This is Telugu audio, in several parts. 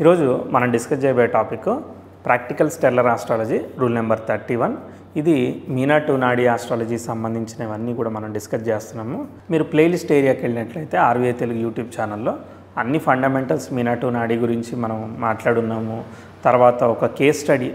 ఈరోజు మనం డిస్కస్ చేయబోయే topic practical stellar astrology rule number 31. ఇది మీనా టు నాడీ ఆస్ట్రాలజీ సంబంధించినవన్నీ కూడా మనం డిస్కస్ చేస్తున్నాము. మీరు ప్లేలిస్ట్ ఏరియాకి వెళ్ళినట్లయితే ఆర్వీఐ తెలుగు యూట్యూబ్ ఛానల్లో అన్ని ఫండమెంటల్స్ మీనా టు నాడీ గురించి మనం మాట్లాడున్నాము. తర్వాత ఒక కేస్ స్టడీ,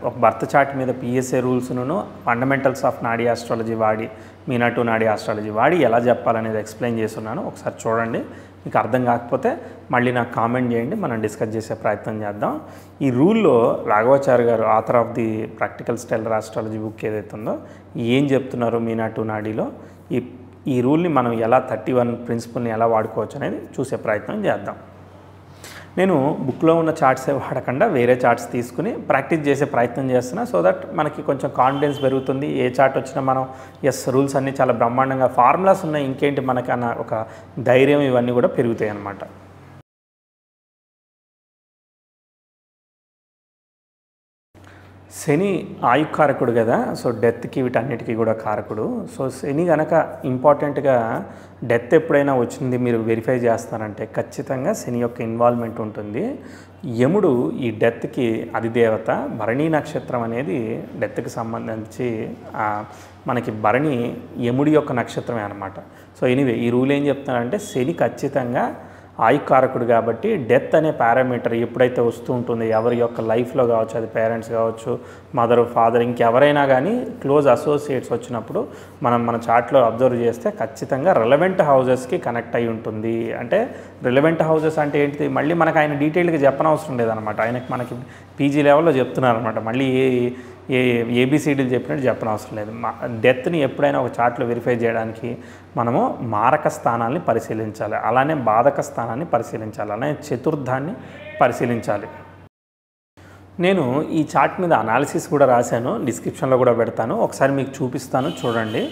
ఒక బర్త్ చార్ట్ మీద పిఎస్ఏ రూల్స్ను ఫండమెంటల్స్ ఆఫ్ నాడీ ఆస్ట్రాలజీ వాడి మీనా టు నాడీ ఆస్ట్రాలజీ వాడి ఎలా చెప్పాలనేది ఎక్స్ప్లెయిన్ చేస్తున్నాను. ఒకసారి చూడండి. మీకు అర్థం కాకపోతే మళ్ళీ నాకు కామెంట్ చేయండి, మనం డిస్కస్ చేసే ప్రయత్నం చేద్దాం. ఈ రూల్లో రాఘవాచారి గారు, author of the practical stellar astrology book ఏదైతే ఉందో, ఏం చెప్తున్నారు మీనా టు నాడీలో, ఈ రూల్ని మనం ఎలా 31 ప్రిన్సిపల్ని ఎలా వాడుకోవచ్చు అనేది చూసే ప్రయత్నం చేద్దాం. నేను బుక్లో ఉన్న చార్ట్సే వాడకుండా వేరే చార్ట్స్ తీసుకుని ప్రాక్టీస్ చేసే ప్రయత్నం చేస్తున్నా. సో దట్ మనకి కొంచెం కాన్ఫిడెన్స్ పెరుగుతుంది. ఏ చార్ట్ వచ్చినా మనం రూల్స్ అన్నీ చాలా బ్రహ్మాండంగా ఫార్ములాస్ ఉన్నాయి, ఇంకేంటి మనకన్నా ఒక ధైర్యం, ఇవన్నీ కూడా పెరుగుతాయి అన్నమాట. శని ఆయుకారకుడు కదా, సో డెత్కి వీటన్నిటికీ కూడా కారకుడు. సో శని కనుక ఇంపార్టెంట్గా డెత్ ఎప్పుడైనా వచ్చింది మీరు వెరిఫై చేస్తారంటే ఖచ్చితంగా శని యొక్క ఇన్వాల్వ్మెంట్ ఉంటుంది. యముడు ఈ డెత్కి అధిదేవత. భరణి నక్షత్రం అనేది డెత్కి సంబంధించి మనకి భరణి యముడి యొక్క నక్షత్రమే అనమాట. సో ఎనీవే ఈ రూల్ ఏం చెప్తున్నారంటే శని ఖచ్చితంగా ఆయుకారకుడు కాబట్టి డెత్ అనే పారామీటర్ ఎప్పుడైతే వస్తూ ఉంటుందో ఎవరి యొక్క లైఫ్లో కావచ్చు, అది పేరెంట్స్ కావచ్చు, మదర్, ఫాదర్, ఇంకెవరైనా కానీ క్లోజ్ అసోసియేట్స్ వచ్చినప్పుడు మన చార్ట్లో అబ్జర్వ్ చేస్తే ఖచ్చితంగా రిలవెంట్ హౌజెస్కి కనెక్ట్ అయి ఉంటుంది. అంటే రిలవెంట్ హౌజెస్ అంటే ఏంటిది, మళ్ళీ మనకు ఆయన డీటెయిల్గా చెప్పనవసరం లేదనమాట. మనకి పీజీ లెవెల్లో చెప్తున్నారనమాట. మళ్ళీ ఏబిసిడీలు చెప్పినట్టు చెప్పనవసరం లేదు. డెత్ని ఎప్పుడైనా ఒక చార్ట్లో వెరిఫై చేయడానికి మనము మారక స్థానాన్ని పరిశీలించాలి, అలానే బాధక స్థానాన్ని పరిశీలించాలి, అలానే చతుర్థాన్ని పరిశీలించాలి. నేను ఈ చార్ట్ మీద అనాలిసిస్ కూడా రాశాను, డిస్క్రిప్షన్లో కూడా పెడతాను, ఒకసారి మీకు చూపిస్తాను, చూడండి.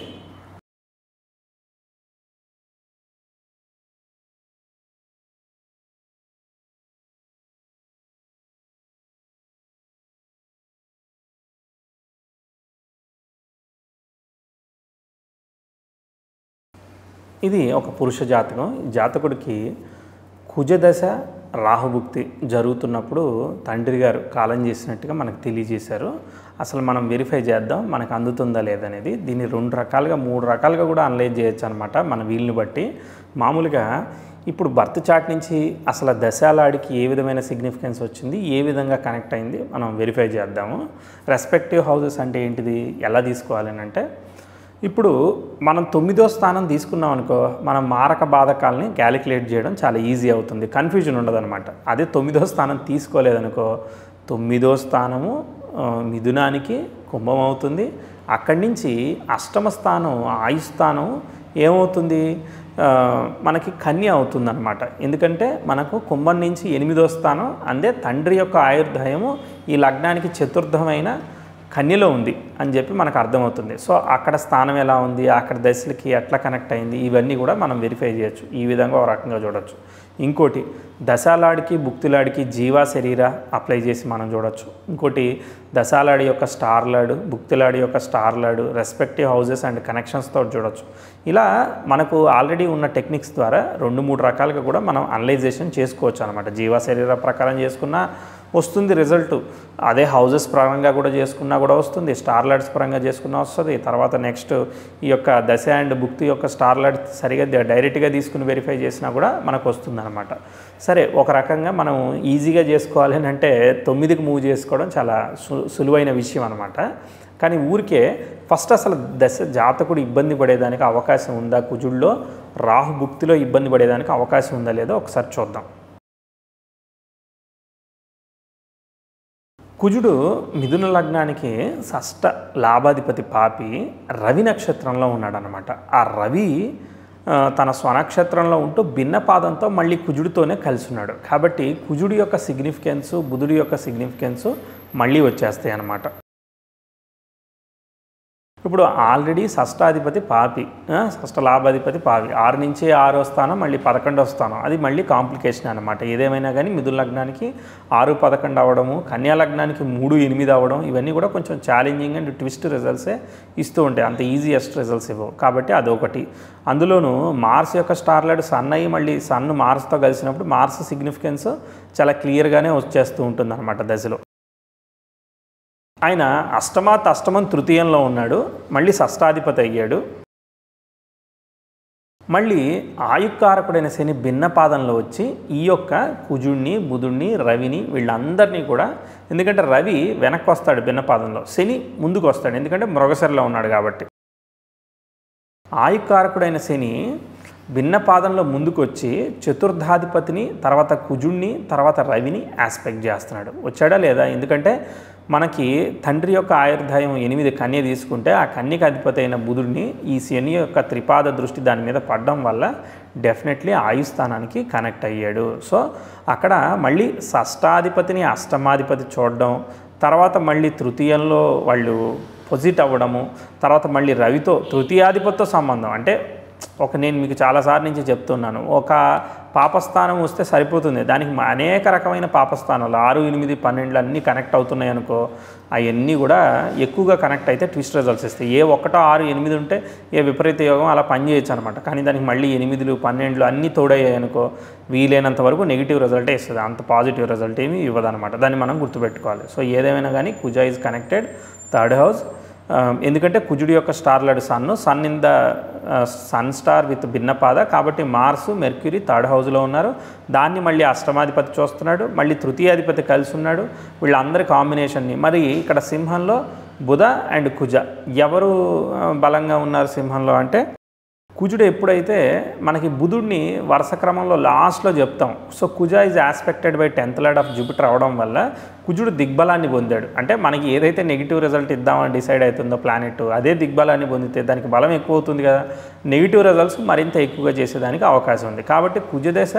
ఇది ఒక పురుష జాతకం. జాతకుడికి కుజదశ రాహుభుక్తి జరుగుతున్నప్పుడు తండ్రి గారు కాలం చేసినట్టుగా మనకు తెలియజేశారు. అసలు మనం వెరిఫై చేద్దాం మనకు అందుతుందా లేదనేది. దీన్ని 2 రకాలుగా 3 రకాలుగా కూడా అనలైజ్ చేయొచ్చు అనమాట మన వీలుని బట్టి. మామూలుగా ఇప్పుడు బర్త్ చార్ట్ నుంచి అసలు దశాలాడికి ఏ విధమైన సిగ్నిఫికెన్స్ వచ్చింది, ఏ విధంగా కనెక్ట్ అయింది మనం వెరిఫై చేద్దాము. రెస్పెక్టివ్ హౌజెస్ అంటే ఏంటిది, ఎలా తీసుకోవాలి అంటే, ఇప్పుడు మనం 9వ స్థానం తీసుకున్నాం అనుకో, మనం మారక బాధకాలని క్యాలిక్యులేట్ చేయడం చాలా ఈజీ అవుతుంది, కన్ఫ్యూజన్ ఉండదన్నమాట. అదే 9వ స్థానం తీసుకోలేదనుకో, 9వ స్థానము మిథునానికి కుంభం అవుతుంది. అక్కడి నుంచి 8వ స్థానం ఆయుస్థానం ఏమవుతుంది, మనకి కన్య అవుతుందన్నమాట. ఎందుకంటే మనకు కుంభం నుంచి 8వ స్థానం అందే తండ్రి యొక్క ఆయుర్దాయము ఈ లగ్నానికి చతుర్థమైన కన్యలో ఉంది అని చెప్పి మనకు అర్థమవుతుంది. సో అక్కడ స్థానం ఎలా ఉంది, అక్కడ దశలకి ఎట్లా కనెక్ట్ అయింది, ఇవన్నీ కూడా మనం వెరిఫై చేయొచ్చు. ఈ విధంగా ఒక రకంగా చూడొచ్చు. ఇంకోటి దశాలాడికి భుక్తిలాడికి జీవా శరీర అప్లై చేసి మనం చూడొచ్చు. ఇంకోటి దశాలాడి యొక్క స్టార్ లాడు, భుక్తిలాడి యొక్క స్టార్ లాడు, రెస్పెక్టివ్ హౌజెస్ అండ్ కనెక్షన్స్తో చూడొచ్చు. ఇలా మనకు ఆల్రెడీ ఉన్న టెక్నిక్స్ ద్వారా 2-3 రకాలుగా కూడా మనం అనలైజేషన్ చేసుకోవచ్చు అనమాట. జీవా శరీర ప్రకారం చేసుకున్నా వస్తుంది రిజల్ట్, అదే హౌజెస్ పరంగా కూడా చేసుకున్నా కూడా వస్తుంది, స్టార్ లాడ్స్ పరంగా చేసుకున్నా వస్తుంది. తర్వాత నెక్స్ట్ ఈ యొక్క దశ అండ్ భుక్తి యొక్క స్టార్ లాడ్ సరిగా డైరెక్ట్గా తీసుకుని వెరిఫై చేసినా కూడా మనకు వస్తుంది అనమాట. సరే, ఒక రకంగా మనం ఈజీగా చేసుకోవాలి అని అంటే 9కి మూవ్ చేసుకోవడం చాలా సులువైన విషయం అనమాట. కానీ ఊరికే ఫస్ట్ అసలు దశ జాతకుడు ఇబ్బంది పడేదానికి అవకాశం ఉందా, కుజుల్లో రాహుభుక్తిలో ఇబ్బంది పడేదానికి అవకాశం ఉందా లేదో ఒకసారి చూద్దాం. కుజుడు మిథున లగ్నానికి 6వ లాభాధిపతి పాపి రవి నక్షత్రంలో ఉన్నాడనమాట. ఆ రవి తన స్వనక్షత్రంలో ఉంటూ భిన్న పాదంతో మళ్ళీ కుజుడితోనే కలిసి ఉన్నాడు. కాబట్టి కుజుడి యొక్క సిగ్నిఫికెన్సు, బుధుడి యొక్క సిగ్నిఫికెన్సు మళ్ళీ వచ్చేస్తాయి అన్నమాట. ఇప్పుడు ఆల్రెడీ షష్టాధిపతి పాపి, షష్ట లాభాధిపతి పాపి, 6 నుంచి 6వ స్థానం మళ్ళీ 11వ స్థానం, అది మళ్ళీ కాంప్లికేషన్ అనమాట. ఏదేమైనా కానీ మిథున లగ్నానికి 6, 11 అవ్వడము, కన్యా లగ్నానికి 3, 8 అవ్వడం, ఇవన్నీ కూడా కొంచెం ఛాలెంజింగ్ అండ్ ట్విస్ట్ రిజల్ట్సే ఇస్తూ ఉంటాయి, అంత ఈజియెస్ట్ రిజల్ట్స్ ఇవ్వవు. కాబట్టి అదొకటి. అందులోనూ మార్స్ యొక్క స్టార్ లార్డ్ సన్ అయ్యి మళ్ళీ సన్ మార్స్తో కలిసినప్పుడు మార్స్ సిగ్నిఫికెన్స్ చాలా క్లియర్గానే వచ్చేస్తూ ఉంటుంది అనమాట దశలో. ఆయన అష్టమం తృతీయంలో ఉన్నాడు, మళ్ళీ షష్టాధిపతి అయ్యాడు. మళ్ళీ ఆయుకారకుడైన శని భిన్న పాదంలో వచ్చి ఈ యొక్క కుజుడిని, బుధుడిని, రవిని వీళ్ళందరినీ కూడా, ఎందుకంటే రవి వెనక్కి వస్తాడు భిన్న పాదంలో, శని ముందుకు వస్తాడు ఎందుకంటే మృగశిరలో ఉన్నాడు కాబట్టి. ఆయుకారకుడైన శని భిన్న పాదంలో ముందుకు వచ్చి చతుర్థాధిపతిని, తర్వాత కుజుడిని, తర్వాత రవిని ఆస్పెక్ట్ చేస్తున్నాడు. వచ్చాడా లేదా? ఎందుకంటే మనకి తండ్రి యొక్క ఆయుర్దాయం 8 కన్య తీసుకుంటే ఆ కన్యకు అధిపతి అయిన బుధుడిని ఈ శని యొక్క త్రిపాద దృష్టి దాని మీద పడడం వల్ల డెఫినెట్లీ ఆయుస్థానానికి కనెక్ట్ అయ్యాడు. సో అక్కడ మళ్ళీ షష్టాధిపతిని అష్టమాధిపతి చూడడం, తర్వాత మళ్ళీ తృతీయంలో వాళ్ళు పొజిట్ అవ్వడము, తర్వాత మళ్ళీ రవితో తృతీయాధిపతితో సంబంధం. అంటే నేను మీకు చాలాసార్లు నుంచి చెప్తున్నాను, ఒక పాపస్థానం వస్తే సరిపోతుంది, దానికి అనేక రకమైన పాపస్థానాలు 6, 8, 12 అన్నీ కనెక్ట్ అవుతున్నాయి అనుకో, అవన్నీ కూడా ఎక్కువగా కనెక్ట్ అయితే ట్విస్ట్ రిజల్ట్స్ ఇస్తాయి. ఏ 1, 6, 8 ఉంటే ఏ విపరీత యోగం అలా పనిచేయచ్చు అనమాట. కానీ దానికి మళ్ళీ 8, 12 అన్నీ తోడయ్యాయి అనుకో, వీలైనంత వరకు నెగిటివ్ రిజల్టే ఇస్తుంది, అంత పాజిటివ్ రిజల్ట్ ఏమీ ఇవ్వదనమాట. దాన్ని మనం గుర్తుపెట్టుకోవాలి. సో ఏదేమైనా కానీ కుజ ఈజ్ కనెక్టెడ్ థర్డ్ హౌస్. ఎందుకంటే కుజుడి యొక్క star lord sun in the sun star with భిన్నపాద, కాబట్టి మార్సు, మెర్క్యూరీ థర్డ్ హౌస్లో ఉన్నారు. దాన్ని మళ్ళీ అష్టమాధిపతి చూస్తున్నాడు, మళ్ళీ తృతీయాధిపతి కలిసి ఉన్నాడు. వీళ్ళందరి కాంబినేషన్ని మరి ఇక్కడ సింహంలో బుధ అండ్ కుజ ఎవరు బలంగా ఉన్నారు సింహంలో అంటే, కుజుడు ఎప్పుడైతే మనకి బుధుడిని వరుస క్రమంలో లాస్ట్లో చెప్తాం. So Kuja is aspected by 10th lord of Jupiter అవడం వల్ల కుజుడు దిగ్బలాన్ని పొందాడు. అంటే మనకి ఏదైతే నెగిటివ్ రిజల్ట్ ఇద్దామని డిసైడ్ అవుతుందో ప్లానెట్, అదే దిగ్బలాన్ని పొందితే దానికి బలం ఎక్కువ అవుతుంది కదా, నెగిటివ్ రిజల్ట్స్ మరింత ఎక్కువగా చేసేదానికి అవకాశం ఉంది. కాబట్టి కుజ దశ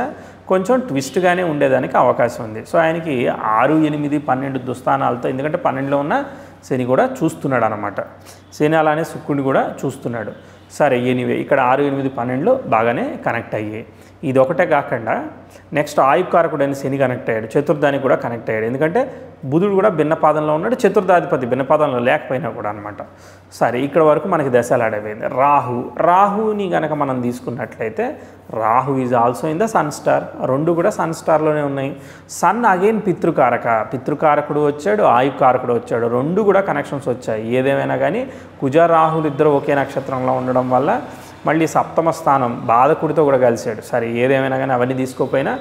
కొంచెం ట్విస్ట్గానే ఉండేదానికి అవకాశం ఉంది. సో ఆయనకి 6, 8, 12 దుస్థానాలతో, ఎందుకంటే 12లో ఉన్న శని కూడా చూస్తున్నాడు అనమాట. శని అలానే శుక్రుడిని కూడా చూస్తున్నాడు. సరే ఎనీవే ఇక్కడ 6, 8, 12 బాగానే కనెక్ట్ అయ్యాయి. ఇది ఒకటే కాకుండా నెక్స్ట్ ఆయుకారకుడైన శని కనెక్ట్ అయ్యాడు, చతుర్థానికి కూడా కనెక్ట్ అయ్యాడు. ఎందుకంటే బుధుడు కూడా భిన్నపాదంలో ఉన్నాడు, చతుర్థాధిపతి భిన్నపాదంలో లేకపోయినా కూడా అనమాట. సరే ఇక్కడ వరకు మనకి దశలాడైపోయింది. రాహుని కనుక మనం తీసుకున్నట్లయితే Rahu is also in the sun star, రెండు కూడా సన్ స్టార్లోనే ఉన్నాయి. సన్ అగైన్ పితృకారకుడు వచ్చాడు, ఆయుకారకుడు వచ్చాడు, రెండు కూడా కనెక్షన్స్ వచ్చాయి. ఏదేమైనా కానీ కుజ రాహులు ఇద్దరు ఒకే నక్షత్రంలో ఉండడం వల్ల మళ్ళీ సప్తమ స్థానం బాధకుడితో కూడా కలిశాడు. సరే ఏదేమైనా కానీ అవన్నీ తీసుకోపోయినా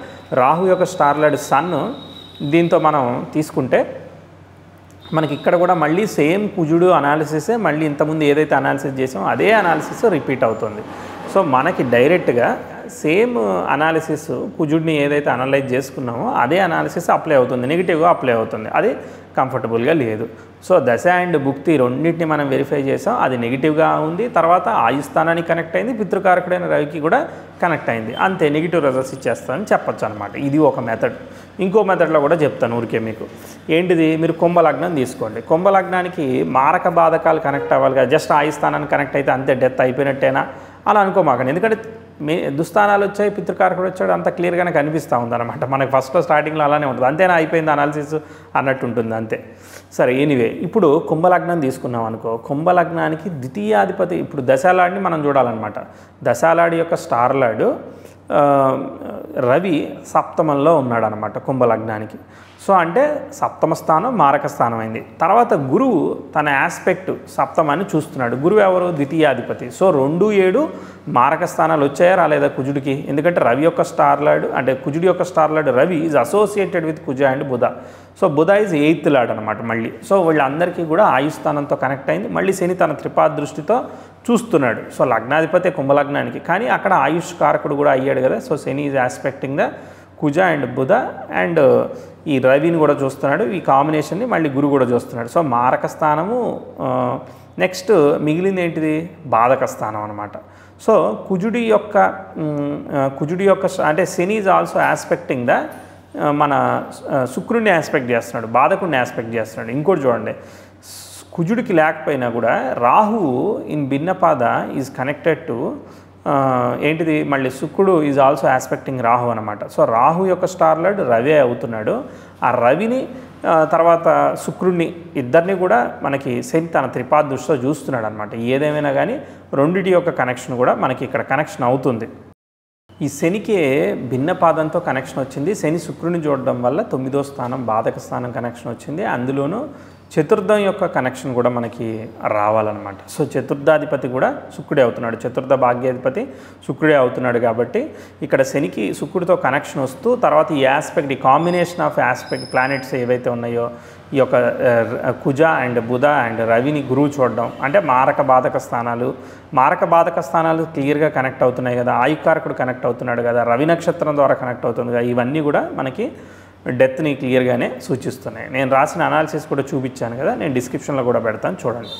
రాహు యొక్క స్టార్ లార్డ్ సన్ దీంతో మనం తీసుకుంటే మనకి ఇక్కడ కూడా మళ్ళీ సేమ్ కుజుడు అనాలిసిసే, మళ్ళీ ఇంతకుముందు ఏదైతే అనాలిసిస్ చేసామో అదే అనాలిసిస్ రిపీట్ అవుతుంది. సో మనకి డైరెక్ట్గా సేమ్ అనాలిసిస్ కుజుడిని ఏదైతే అనలైజ్ చేసుకున్నామో అదే అనాలిసిస్ అప్లై అవుతుంది, నెగిటివ్గా అప్లై అవుతుంది, అది కంఫర్టబుల్గా లేదు. సో దశ అండ్ భుక్తి రెండింటిని మనం వెరిఫై చేసాం, అది నెగిటివ్గా ఉంది. తర్వాత ఆయుస్థానానికి కనెక్ట్ అయింది, పితృకారకుడైన రవికి కూడా కనెక్ట్ అయింది. అంతే, నెగిటివ్ రిజల్ట్స్ ఇచ్చేస్తానని చెప్పచ్చు అనమాట. ఇది ఒక మెథడ్. ఇంకో మెథడ్లో కూడా చెప్తాను ఊరికే మీకు. ఏంటిది, మీరు కుంభలగ్నం తీసుకోండి. కుంభలగ్నానికి మారక బాధకాలు కనెక్ట్ అవ్వాలి కదా, జస్ట్ ఆయుస్థానానికి కనెక్ట్ అయితే అంతే డెత్ అయిపోయినట్టేనా అలా అనుకోమాకండి. ఎందుకంటే దుస్థానాలు వచ్చాయి, పితృకారకుడు వచ్చాడు, అంత క్లియర్గానే కనిపిస్తూ ఉందన్నమాట. మనకి ఫస్ట్లో స్టార్టింగ్లో అలానే ఉంటుంది, అంతేనా అయిపోయింది అనాలిసిస్ అన్నట్టు ఉంటుంది అంతే. సరే ఎనీవే ఇప్పుడు కుంభలగ్నం తీసుకున్నాం అనుకో, కుంభలగ్నానికి ద్వితీయాధిపతి ఇప్పుడు దశాలాడిని మనం చూడాలన్నమాట. దశాలాడి యొక్క స్టార్ లార్డు రవి సప్తమంలో ఉన్నాడు అనమాట కుంభలగ్నానికి. సో అంటే సప్తమ స్థానం మారక స్థానం అయింది. తర్వాత గురువు తన ఆస్పెక్ట్ సప్తమాన్ని చూస్తున్నాడు. గురువు ఎవరు? ద్వితీయాధిపతి. సో 2, 7 మారక స్థానాలు వచ్చాయా రాలేదా కుజుడికి? ఎందుకంటే రవి యొక్క స్టార్ లార్డ్ అంటే కుజుడి యొక్క star lord Ravi is associated with Kuja and Budha. So Budha is 8th lord అనమాట మళ్ళీ. సో వీళ్ళందరికీ కూడా ఆయుస్థానంతో కనెక్ట్ అయింది. మళ్ళీ శని తన త్రిపాద దృష్టితో చూస్తున్నాడు. సో లగ్నాధిపతి కుంభలగ్నానికి, కానీ అక్కడ ఆయుష్ కారకుడు కూడా అయ్యాడు కదా. So Shani is aspecting the Kuja and Budha and ఈ రవిని కూడా చూస్తున్నాడు. ఈ కాంబినేషన్ని మళ్ళీ గురువు కూడా చూస్తున్నాడు. సో మారక స్థానము. నెక్స్ట్ మిగిలింది ఏంటిది? బాధక స్థానం అనమాట. సో కుజుడి యొక్క అంటే శని ఈజ్ ఆల్సో ఆస్పెక్టింగ్ ద మన శుక్రుడిని ఆస్పెక్ట్ చేస్తున్నాడు, బాధకుడిని ఆస్పెక్ట్ చేస్తున్నాడు. ఇంకోటి చూడండి, కుజుడికి లేకపోయినా కూడా రాహువు ఇన్ భిన్నపాద ఈజ్ కనెక్టెడ్ టు ఏంటిది మళ్ళీ శుక్రుడు ఈజ్ ఆల్సో ఆస్పెక్టింగ్ రాహు అనమాట. సో రాహు యొక్క స్టార్ లార్డ్ రవి అవుతున్నాడు. ఆ రవిని తర్వాత శుక్రుడిని ఇద్దరిని కూడా మనకి శని తన త్రిపాద దృష్టితో చూస్తున్నాడు అనమాట. ఏదేమైనా కానీ రెండిటి యొక్క కనెక్షన్ కూడా మనకి ఇక్కడ కనెక్షన్ అవుతుంది. ఈ శనికి భిన్నపాదంతో కనెక్షన్ వచ్చింది. శని శుక్రుని చూడడం వల్ల 9వ స్థానం బాధక స్థానం కనెక్షన్ వచ్చింది. అందులోనూ చతుర్థం యొక్క కనెక్షన్ కూడా మనకి రావాలన్నమాట. సో చతుర్థాధిపతి కూడా శుక్రుడే అవుతున్నాడు, చతుర్థ భాగ్యాధిపతి శుక్రుడే అవుతున్నాడు. కాబట్టి ఇక్కడ శనికి శుక్రుడితో కనెక్షన్ వస్తూ తర్వాత ఈ ఆస్పెక్ట్, ఈ కాంబినేషన్ ఆఫ్ ఆస్పెక్ట్ ప్లానెట్స్ ఏవైతే ఉన్నాయో ఈ యొక్క కుజ అండ్ బుధ అండ్ రవిని గురువు చూడడం అంటే మారక బాధక స్థానాలు క్లియర్గా కనెక్ట్ అవుతున్నాయి కదా. ఆయుకారకుడు కనెక్ట్ అవుతున్నాడు కదా, రవి నక్షత్రం ద్వారా కనెక్ట్ అవుతుంది కదా. ఇవన్నీ కూడా మనకి డెత్ని క్లియర్గానే సూచిస్తున్నాయి. నేను రాసిన అనాలిసిస్ కూడా చూపించాను కదా, నేను డిస్క్రిప్షన్లో కూడా పెడతాను, చూడండి.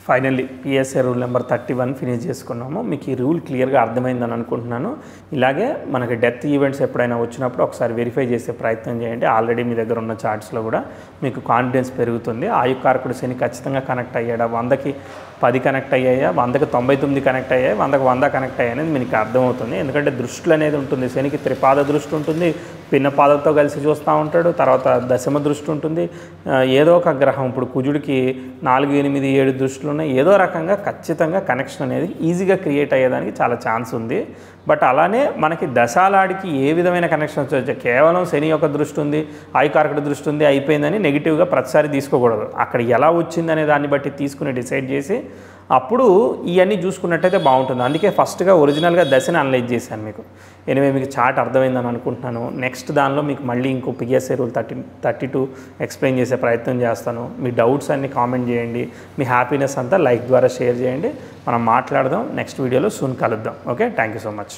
Finally PSA rule number 31 finish చేసుకున్నాము. మీకు ఈ రూల్ క్లియర్గా అర్థమైందని అనుకుంటున్నాను. ఇలాగే మనకి డెత్ ఈవెంట్స్ ఎప్పుడైనా వచ్చినప్పుడు ఒకసారి వెరిఫై చేసే ప్రయత్నం చేయండి. ఆల్రెడీ మీ దగ్గర ఉన్న చార్ట్స్లో కూడా మీకు కాన్ఫిడెన్స్ పెరుగుతుంది. ఆయుకారకుడు శని ఖచ్చితంగా కనెక్ట్ అయ్యాడా, 100కి 10 కనెక్ట్ అయ్యాయా, 100కి 99 కనెక్ట్ అయ్యాయి, 100కి 100 కనెక్ట్ అయ్యాయి అనేది మీకు అర్థమవుతుంది. ఎందుకంటే దృష్టిలు అనేది ఉంటుంది. శనికి త్రిపాద దృష్టి ఉంటుంది, పిన్నపాదతో కలిసి చూస్తూ ఉంటాడు, తర్వాత దశమ దృష్టి ఉంటుంది. ఏదో ఒక గ్రహం ఇప్పుడు కుజుడికి 4, 8, 7 దృష్టిలు ఉన్నాయి. ఏదో రకంగా ఖచ్చితంగా కనెక్షన్ అనేది ఈజీగా క్రియేట్ అయ్యేదానికి చాలా ఛాన్స్ ఉంది. బట్ అలానే మనకి దశాలాడికి ఏ విధమైన కనెక్షన్ వచ్చి కేవలం శని యొక్క దృష్టి ఉంది, ఆయుకారకుడి దృష్టి ఉంది అయిపోయిందని నెగిటివ్గా ప్రతిసారి తీసుకోకూడదు. అక్కడ ఎలా వచ్చిందనే దాన్ని బట్టి తీసుకుని డిసైడ్ చేసి అప్పుడు ఇవన్నీ చూసుకున్నట్టయితే బాగుంటుంది. అందుకే ఫస్ట్గా ఒరిజినల్గా దశని అనలైజ్ చేశాను మీకు. ఎనివే మీకు చార్ట్ అర్థమైందని అనుకుంటున్నాను. నెక్స్ట్ దానిలో మీకు మళ్ళీ ఇంకో పిఎస్ఏ రూల్ 32 ఎక్స్ప్లెయిన్ చేసే ప్రయత్నం చేస్తాను. మీ డౌట్స్ అన్ని కామెంట్ చేయండి, మీ హ్యాపీనెస్ అంతా లైక్ ద్వారా షేర్ చేయండి. మనం మాట్లాడదాం. నెక్స్ట్ వీడియోలో సూన్ కలుద్దాం. Okay, thank you so much.